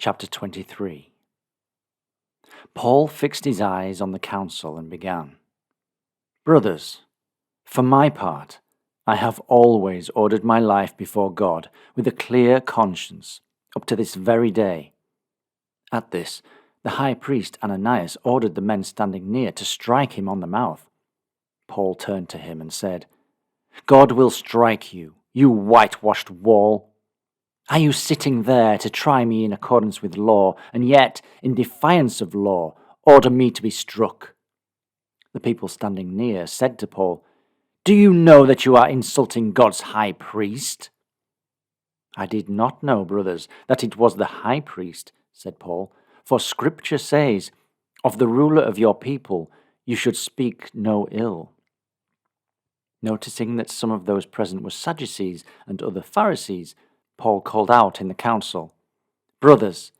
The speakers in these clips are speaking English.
Chapter 23. Paul fixed his eyes on the council and began, "Brothers, for my part, I have always ordered my life before God with a clear conscience, up to this very day." At this, the high priest Ananias ordered the men standing near to strike him on the mouth. Paul turned to him and said, "God will strike you, you whitewashed wall. Are you sitting there to try me in accordance with law, and yet, in defiance of law, order me to be struck?" The people standing near said to Paul, "Do you know that you are insulting God's high priest?" "I did not know, brothers, that it was the high priest," said Paul, "for Scripture says, 'Of the ruler of your people you should speak no ill.'" Noticing that some of those present were Sadducees and other Pharisees, Paul called out in the council, "Brothers,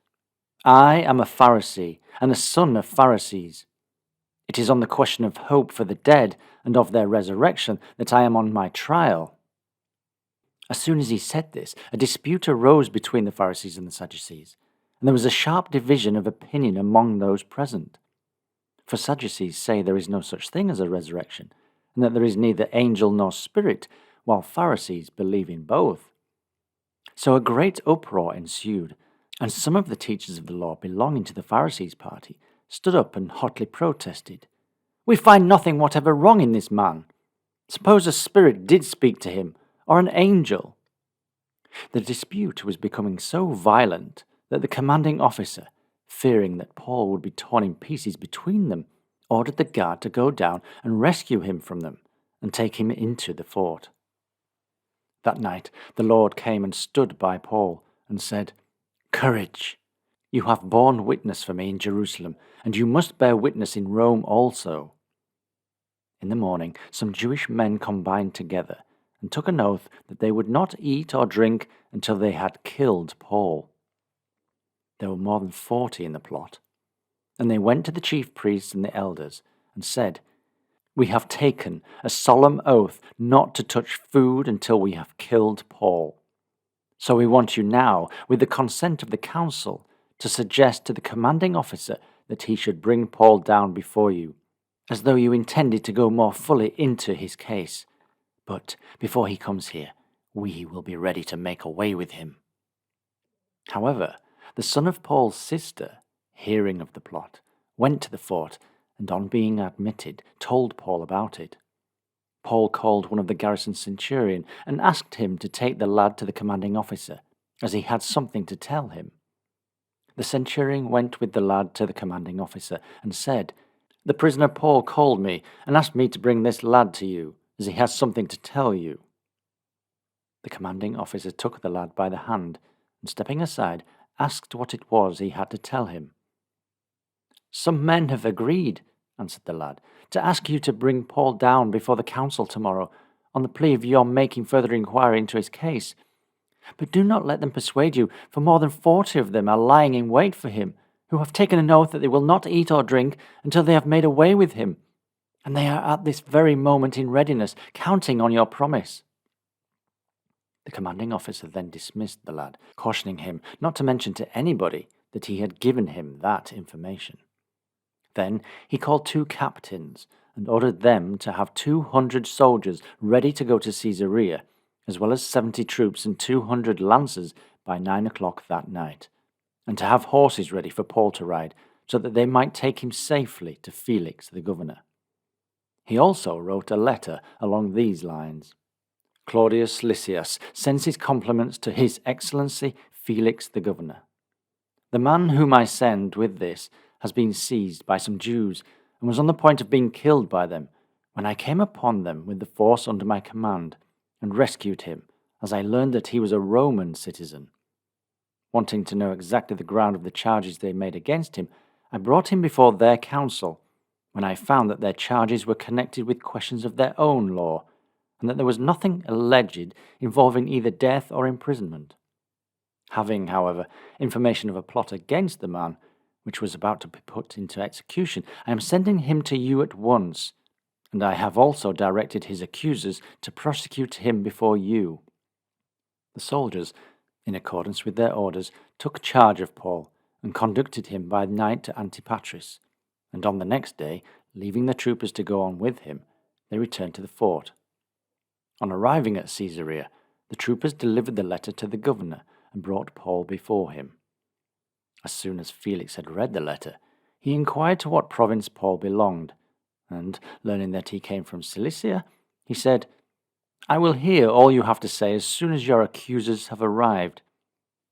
I am a Pharisee and a son of Pharisees. It is on the question of hope for the dead and of their resurrection that I am on my trial." As soon as he said this, a dispute arose between the Pharisees and the Sadducees, and there was a sharp division of opinion among those present. For Sadducees say there is no such thing as a resurrection, and that there is neither angel nor spirit, while Pharisees believe in both. So a great uproar ensued, and some of the teachers of the law belonging to the Pharisees' party stood up and hotly protested, "We find nothing whatever wrong in this man. Suppose a spirit did speak to him, or an angel." The dispute was becoming so violent that the commanding officer, fearing that Paul would be torn in pieces between them, ordered the guard to go down and rescue him from them and take him into the fort. That night the Lord came and stood by Paul and said, "Courage! You have borne witness for me in Jerusalem, and you must bear witness in Rome also." In the morning some Jewish men combined together and took an oath that they would not eat or drink until they had killed Paul. There were more than 40 in the plot, and they went to the chief priests and the elders and said, "We have taken a solemn oath not to touch food until we have killed Paul. So we want you now, with the consent of the council, to suggest to the commanding officer that he should bring Paul down before you, as though you intended to go more fully into his case. But before he comes here, we will be ready to make away with him." However, the son of Paul's sister, hearing of the plot, went to the fort, and on being admitted, told Paul about it. Paul called one of the garrison centurion and asked him to take the lad to the commanding officer, as he had something to tell him. The centurion went with the lad to the commanding officer and said, "The prisoner Paul called me and asked me to bring this lad to you, as he has something to tell you." The commanding officer took the lad by the hand and, stepping aside, asked what it was he had to tell him. "Some men have agreed," answered the lad, "to ask you to bring Paul down before the council tomorrow, on the plea of your making further inquiry into his case. But do not let them persuade you, for more than 40 of them are lying in wait for him, who have taken an oath that they will not eat or drink until they have made away with him, and they are at this very moment in readiness, counting on your promise." The commanding officer then dismissed the lad, cautioning him not to mention to anybody that he had given him that information. Then he called 2 captains and ordered them to have 200 soldiers ready to go to Caesarea, as well as 70 troops and 200 lancers by 9 o'clock that night, and to have horses ready for Paul to ride, so that they might take him safely to Felix the governor. He also wrote a letter along these lines: "Claudius Lysias sends his compliments to His Excellency Felix the governor. The man whom I send with this has been seized by some Jews and was on the point of being killed by them, when I came upon them with the force under my command and rescued him, as I learned that he was a Roman citizen. Wanting to know exactly the ground of the charges they made against him, I brought him before their council, when I found that their charges were connected with questions of their own law, and that there was nothing alleged involving either death or imprisonment. Having, however, information of a plot against the man, which was about to be put into execution, I am sending him to you at once, and I have also directed his accusers to prosecute him before you." The soldiers, in accordance with their orders, took charge of Paul and conducted him by night to Antipatris, and on the next day, leaving the troopers to go on with him, they returned to the fort. On arriving at Caesarea, the troopers delivered the letter to the governor and brought Paul before him. As soon as Felix had read the letter, he inquired to what province Paul belonged, and, learning that he came from Cilicia, he said, "I will hear all you have to say as soon as your accusers have arrived."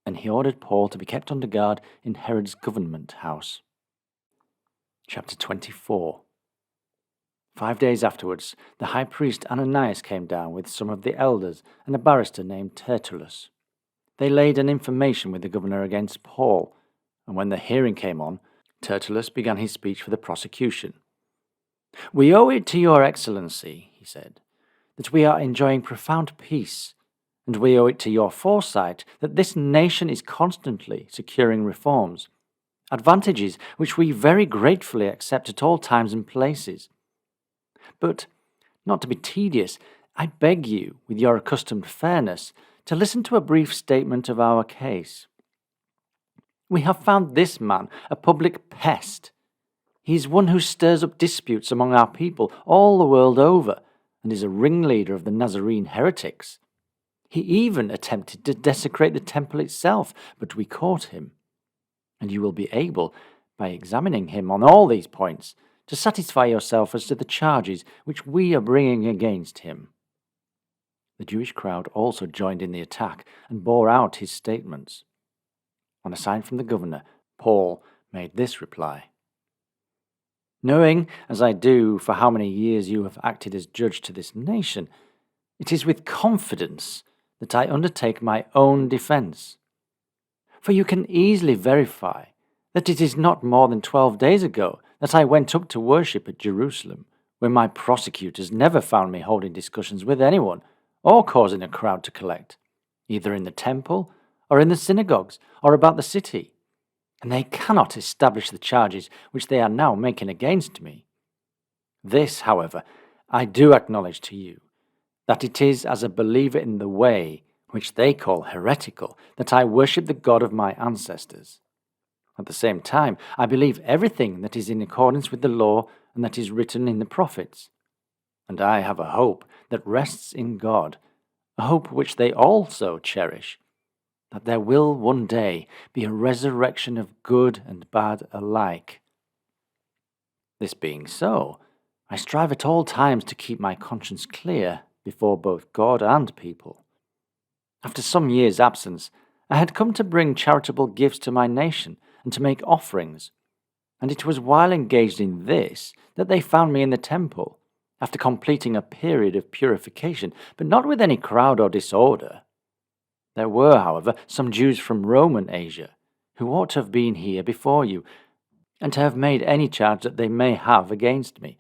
And he ordered Paul to be kept under guard in Herod's government house. Chapter 24. 5 days afterwards, the high priest Ananias came down with some of the elders and a barrister named Tertullus. They laid an information with the governor against Paul, and when the hearing came on, Tertullus began his speech for the prosecution. "We owe it to your excellency," he said, "that we are enjoying profound peace, and we owe it to your foresight that this nation is constantly securing reforms, advantages which we very gratefully accept at all times and places. But, not to be tedious, I beg you, with your accustomed fairness, to listen to a brief statement of our case. We have found this man a public pest. He is one who stirs up disputes among our people all the world over, and is a ringleader of the Nazarene heretics. He even attempted to desecrate the temple itself, but we caught him. And you will be able, by examining him on all these points, to satisfy yourself as to the charges which we are bringing against him." The Jewish crowd also joined in the attack and bore out his statements. On a sign from the governor, Paul made this reply: "Knowing, as I do, for how many years you have acted as judge to this nation, it is with confidence that I undertake my own defense. For you can easily verify that it is not more than 12 days ago that I went up to worship at Jerusalem, where my prosecutors never found me holding discussions with anyone or causing a crowd to collect, either in the temple or in the synagogues or about the city, and they cannot establish the charges which they are now making against me. This, however, I do acknowledge to you, that it is as a believer in the way, which they call heretical, that I worship the God of my ancestors. At the same time, I believe everything that is in accordance with the law and that is written in the prophets. And I have a hope that rests in God, a hope which they also cherish, that there will one day be a resurrection of good and bad alike. This being so, I strive at all times to keep my conscience clear before both God and people. After some years' absence, I had come to bring charitable gifts to my nation and to make offerings, and it was while engaged in this that they found me in the temple, after completing a period of purification, but not with any crowd or disorder. There were, however, some Jews from Roman Asia, who ought to have been here before you, and to have made any charge that they may have against me.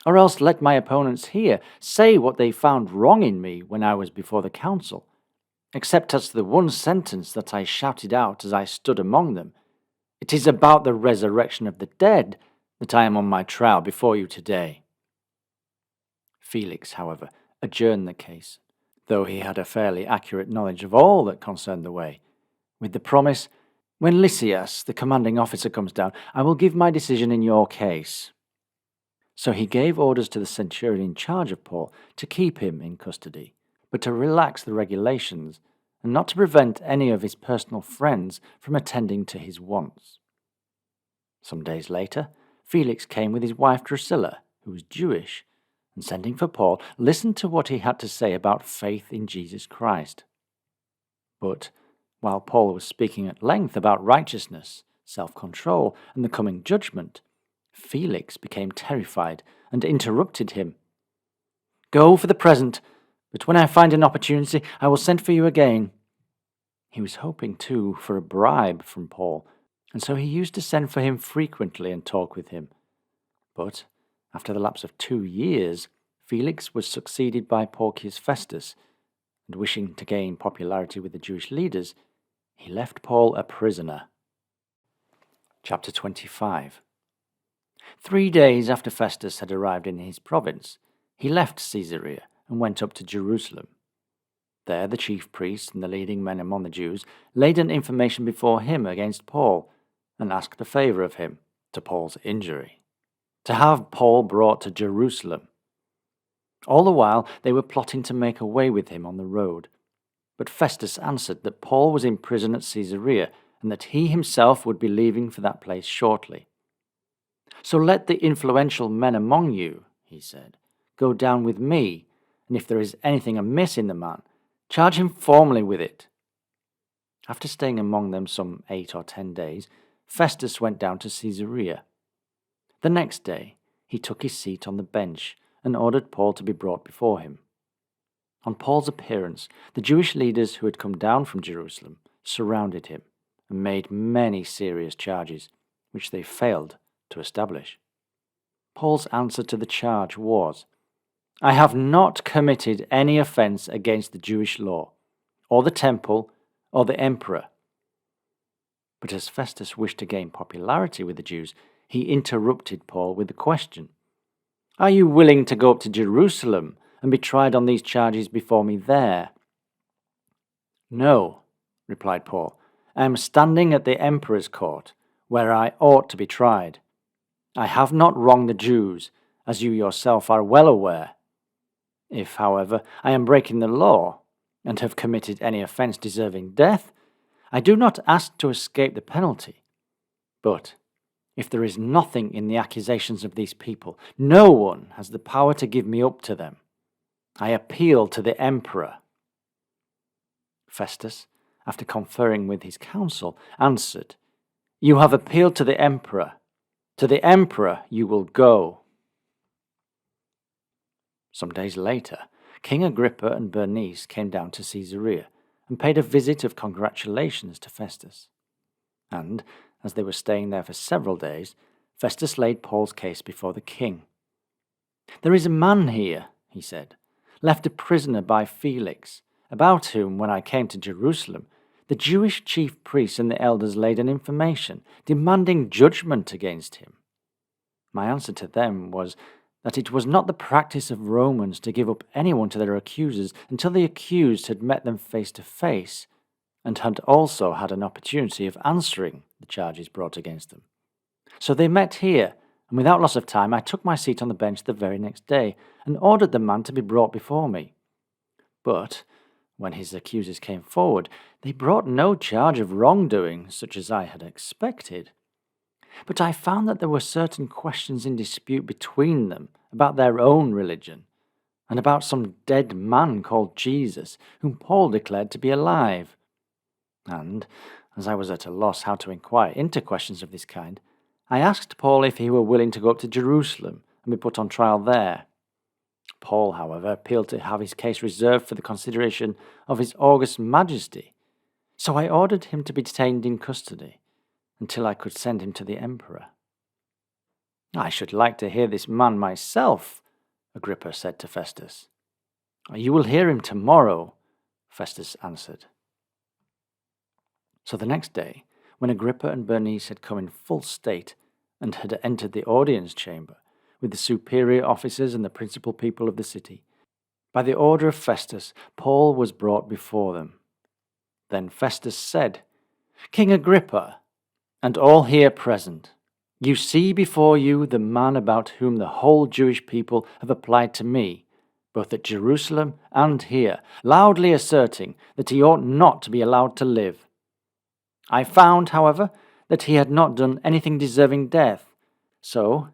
Or else let my opponents here say what they found wrong in me when I was before the council, except as to the one sentence that I shouted out as I stood among them. It is about the resurrection of the dead that I am on my trial before you today." Felix, however, adjourned the case, though he had a fairly accurate knowledge of all that concerned the way, with the promise, "When Lysias, the commanding officer, comes down, I will give my decision in your case." So he gave orders to the centurion in charge of Paul to keep him in custody, but to relax the regulations, and not to prevent any of his personal friends from attending to his wants. Some days later, Felix came with his wife Drusilla, who was Jewish, and sending for Paul, listened to what he had to say about faith in Jesus Christ. But while Paul was speaking at length about righteousness, self-control, and the coming judgment, Felix became terrified and interrupted him. "Go for the present, but when I find an opportunity, I will send for you again." He was hoping, too, for a bribe from Paul, and so he used to send for him frequently and talk with him. But, after the lapse of 2 years, Felix was succeeded by Porcius Festus, and wishing to gain popularity with the Jewish leaders, he left Paul a prisoner. Chapter 25. 3 days after Festus had arrived in his province, he left Caesarea and went up to Jerusalem. There the chief priests and the leading men among the Jews laid an information before him against Paul, and asked a favour of him, to Paul's injury, to have Paul brought to Jerusalem. All the while they were plotting to make away with him on the road. But Festus answered that Paul was in prison at Caesarea, and that he himself would be leaving for that place shortly. So let the influential men among you, he said, go down with me, and if there is anything amiss in the man, charge him formally with it. After staying among them some 8 or 10 days, Festus went down to Caesarea. The next day he took his seat on the bench and ordered Paul to be brought before him. On Paul's appearance, the Jewish leaders who had come down from Jerusalem surrounded him and made many serious charges, which they failed to establish. Paul's answer to the charge was, "I have not committed any offense against the Jewish law, or the temple, or the emperor." But as Festus wished to gain popularity with the Jews, he interrupted Paul with the question, "Are you willing to go up to Jerusalem and be tried on these charges before me there?" "No," replied Paul, "I am standing at the emperor's court, where I ought to be tried. I have not wronged the Jews, as you yourself are well aware. If, however, I am breaking the law, and have committed any offense deserving death, I do not ask to escape the penalty. But if there is nothing in the accusations of these people, no one has the power to give me up to them. I appeal to the emperor." Festus, after conferring with his council, answered, "You have appealed to the emperor. To the emperor you will go." Some days later, King Agrippa and Bernice came down to Caesarea and paid a visit of congratulations to Festus. And, as they were staying there for several days, Festus laid Paul's case before the king. "There is a man here," he said, "left a prisoner by Felix, about whom, when I came to Jerusalem, the Jewish chief priests and the elders laid an information, demanding judgment against him. My answer to them was that it was not the practice of Romans to give up anyone to their accusers until the accused had met them face to face, and had also had an opportunity of answering the charges brought against them. So they met here, and without loss of time I took my seat on the bench the very next day, and ordered the man to be brought before me. But when his accusers came forward, they brought no charge of wrongdoing, such as I had expected. But I found that there were certain questions in dispute between them about their own religion, and about some dead man called Jesus, whom Paul declared to be alive. And, as I was at a loss how to inquire into questions of this kind, I asked Paul if he were willing to go up to Jerusalem and be put on trial there. Paul, however, appealed to have his case reserved for the consideration of his august majesty, so I ordered him to be detained in custody until I could send him to the emperor. "I should like to hear this man myself," Agrippa said to Festus. "You will hear him tomorrow," Festus answered. So the next day, when Agrippa and Bernice had come in full state and had entered the audience chamber with the superior officers and the principal people of the city, by the order of Festus, Paul was brought before them. Then Festus said, "King Agrippa, and all here present, you see before you the man about whom the whole Jewish people have applied to me, both at Jerusalem and here, loudly asserting that he ought not to be allowed to live. I found, however, that he had not done anything deserving death, so,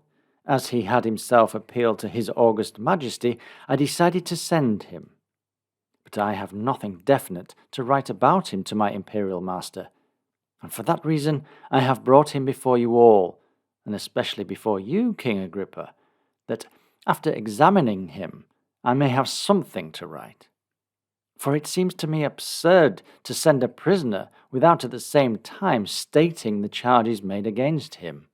as he had himself appealed to his august majesty, I decided to send him. But I have nothing definite to write about him to my imperial master, and for that reason I have brought him before you all, and especially before you, King Agrippa, that, after examining him, I may have something to write. For it seems to me absurd to send a prisoner without at the same time stating the charges made against him."